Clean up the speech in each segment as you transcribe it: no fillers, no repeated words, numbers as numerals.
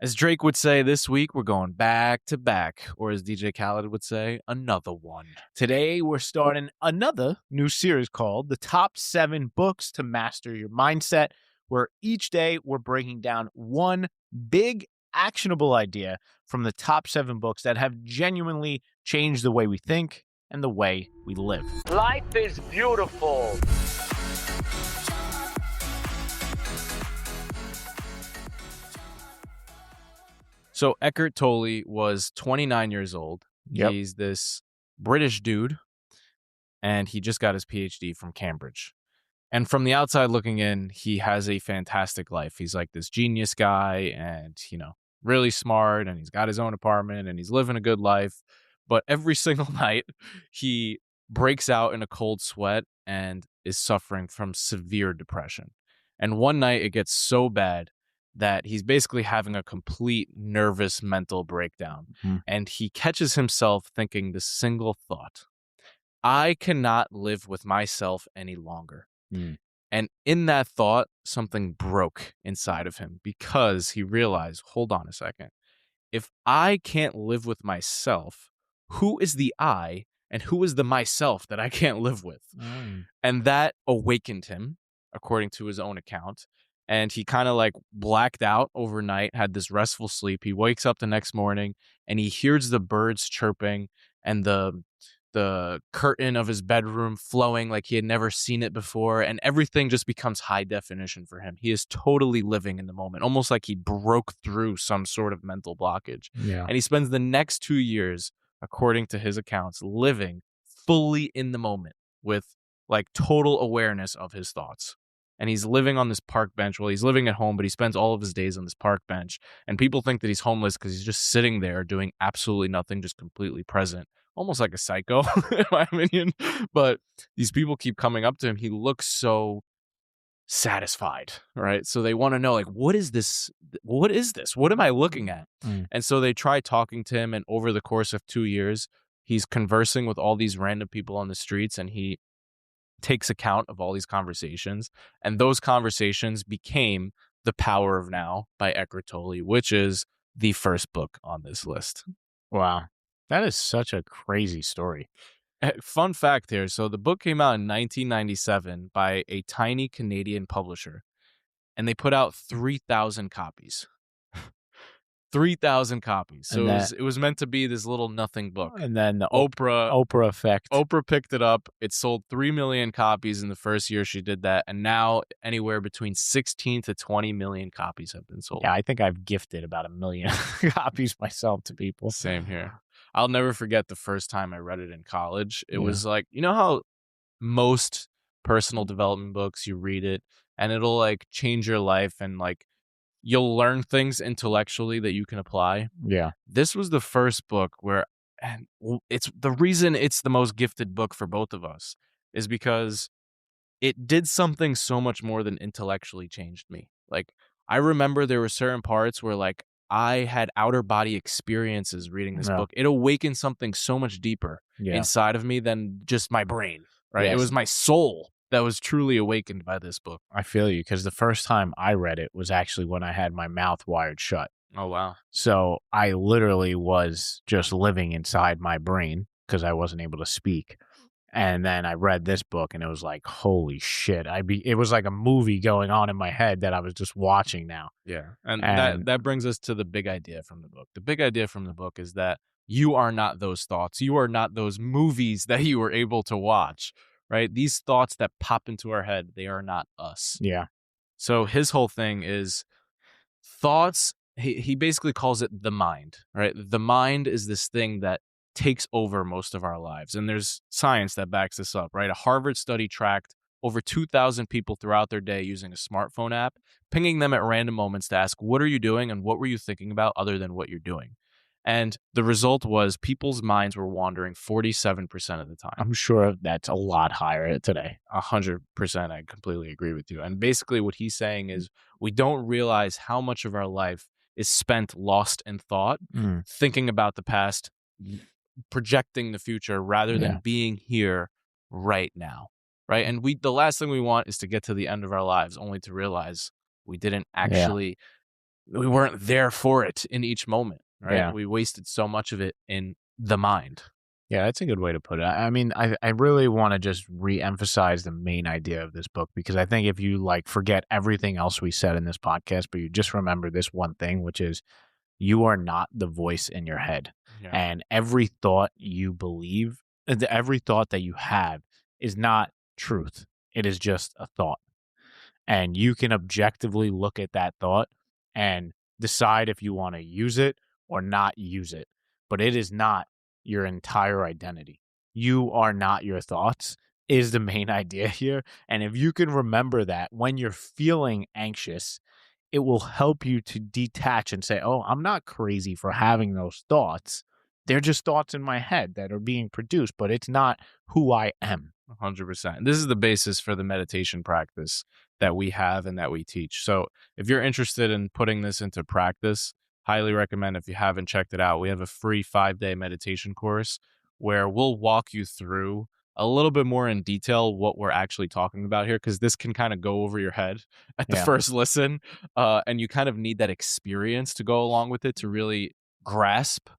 As Drake would say, this week we're going back to back, or as DJ Khaled would say, another one. Today, we're starting another new series called The Top 7 Books to Master Your Mindset, where each day we're breaking down one big actionable idea from the top 7 books that have genuinely changed the way we think and the way we live. Life is beautiful. So Eckhart Tolle was 29 years old. Yep. He's this British dude, and he just got his PhD from Cambridge. And from the outside looking in, he has a fantastic life. He's like this genius guy and, really smart, and he's got his own apartment and he's living a good life. But every single night, he breaks out in a cold sweat and is suffering from severe depression. And one night it gets so bad that he's basically having a complete nervous mental breakdown. And he catches himself thinking this single thought: I cannot live with myself any longer. And in that thought, something broke inside of him because he realized, hold on a second. If I can't live with myself, who is the I and who is the myself that I can't live with? And that awakened him, according to his own account. And he kind of like blacked out overnight, had this restful sleep. He wakes up the next morning and he hears the birds chirping and the curtain of his bedroom flowing like he had never seen it before. And everything just becomes high definition for him. He is totally living in the moment, almost like he broke through some sort of mental blockage. Yeah. And he spends the next 2 years, according to his accounts, living fully in the moment with like total awareness of his thoughts. And he's living on this park bench. Well, he's living at home, but he spends all of his days on this park bench. And people think that he's homeless because he's just sitting there doing absolutely nothing, just completely present. Almost like a psycho, in my opinion. But these people keep coming up to him. He looks so satisfied, right? So they want to know, like, what is this? What is this? What am I looking at? And so they try talking to him. And over the course of 2 years, he's conversing with all these random people on the streets. And he takes account of all these conversations. And those conversations became The Power of Now by Eckhart Tolle, which is the first book on this list. Wow. That is such a crazy story. Fun fact here. So the book came out in 1997 by a tiny Canadian publisher, and they put out 3,000 copies. 3,000 copies. So it was meant to be this little nothing book. And then the Oprah effect. Oprah picked it up. It sold 3 million copies in the first year she did that. And now anywhere between 16 to 20 million copies have been sold. Yeah, I think I've gifted about 1 million copies myself to people. Same here. I'll never forget the first time I read it in college. It was like, you know how most personal development books, you read it and it'll like change your life and like you'll learn things intellectually that you can apply. Yeah. This was the first book where, and it's the reason it's the most gifted book for both of us is because it did something so much more than intellectually changed me. Like, I remember there were certain parts where like I had outer body experiences reading this book. It awakened something so much deeper inside of me than just my brain, right? Yes. It was my soul that was truly awakened by this book. I feel you, because the first time I read it was actually when I had my mouth wired shut. Oh, wow. So I literally was just living inside my brain because I wasn't able to speak. And then I read this book and it was like, holy shit. It was like a movie going on in my head that I was just watching now. Yeah. And that brings us to the big idea from the book. The big idea from the book is that you are not those thoughts. You are not those movies that you were able to watch, right? These thoughts that pop into our head, they are not us. Yeah. So his whole thing is thoughts. He basically calls it the mind, right? The mind is this thing that takes over most of our lives. And there's science that backs this up, right? A Harvard study tracked over 2,000 people throughout their day using a smartphone app, pinging them at random moments to ask, what are you doing and what were you thinking about other than what you're doing? And the result was people's minds were wandering 47% of the time. I'm sure that's a lot higher today. 100%. I completely agree with you. And basically what he's saying is we don't realize how much of our life is spent lost in thought, thinking about the past, projecting the future rather than being here right now, right? And the last thing we want is to get to the end of our lives only to realize we didn't actually we weren't there for it in each moment, right? Yeah. We wasted so much of it in the mind. Yeah, that's a good way to put it. I mean, I really want to just re-emphasize the main idea of this book, because I think if you like forget everything else we said in this podcast, but you just remember this one thing, which is you are not the voice in your head. Yeah. And every thought you believe, every thought that you have is not truth. It is just a thought. And you can objectively look at that thought and decide if you want to use it or not use it. But it is not your entire identity. You are not your thoughts, is the main idea here. And if you can remember that when you're feeling anxious, it will help you to detach and say, oh, I'm not crazy for having those thoughts. They're just thoughts in my head that are being produced, but it's not who I am. 100%. This is the basis for the meditation practice that we have and that we teach. So if you're interested in putting this into practice, highly recommend, if you haven't checked it out, we have a free 5-day meditation course where we'll walk you through a little bit more in detail what we're actually talking about here, because this can kind of go over your head at the Yeah. first listen, and you kind of need that experience to go along with it to really grasp,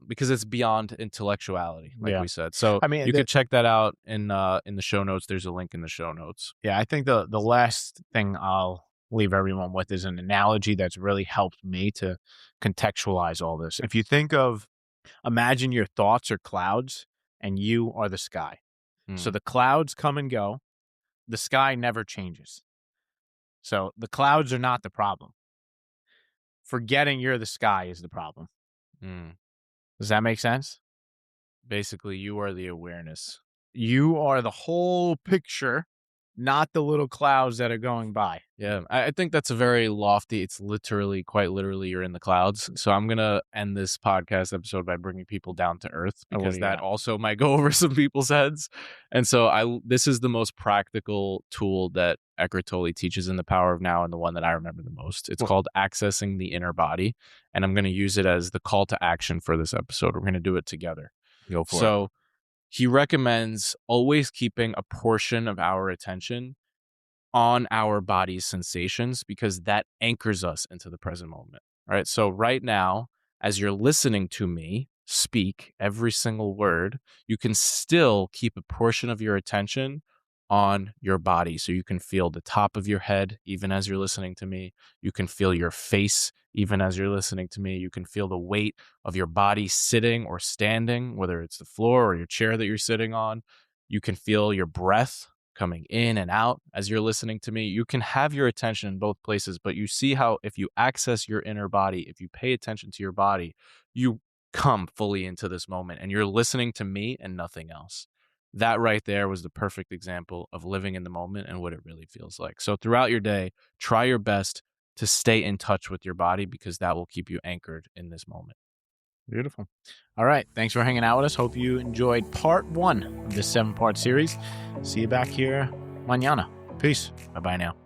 because it's beyond intellectuality, like Yeah. we said. So I mean, you could check that out in the show notes. There's a link in the show notes. Yeah, I think the last thing I'll leave everyone with is an analogy that's really helped me to contextualize all this. If you think of, imagine your thoughts are clouds and you are the sky. So Mm, the clouds come and go, the sky never changes. So the clouds are not the problem. Forgetting you're the sky is the problem. mm. Does that make sense? Basically, you are the awareness. You are the whole picture, not the little clouds that are going by. Yeah, I think that's a very lofty. It's literally, quite literally, you're in the clouds. So I'm gonna end this podcast episode by bringing people down to earth, Oh, what because do you that got? also might go over some people's heads. And so this is the most practical tool that Eckhart Tolle teaches in The Power of Now, and the one that I remember the most. It's Cool. called Accessing the Inner Body, and I'm gonna use it as the call to action for this episode. We're gonna do it together. Go for it. So he recommends always keeping a portion of our attention on our body's sensations, because that anchors us into the present moment. All right. So, right now, as you're listening to me speak every single word, you can still keep a portion of your attention on your body. So, you can feel the top of your head even as you're listening to me. You can feel your face even as you're listening to me. You can feel the weight of your body sitting or standing, whether it's the floor or your chair that you're sitting on. You can feel your breath coming in and out as you're listening to me. You can have your attention in both places, but you see how if you access your inner body, if you pay attention to your body, you come fully into this moment and you're listening to me and nothing else. That right there was the perfect example of living in the moment and what it really feels like. So throughout your day, try your best to stay in touch with your body, because that will keep you anchored in this moment. Beautiful. All right. Thanks for hanging out with us. Hope you enjoyed part 1 of this 7-part series. See you back here mañana. Peace. Bye-bye now.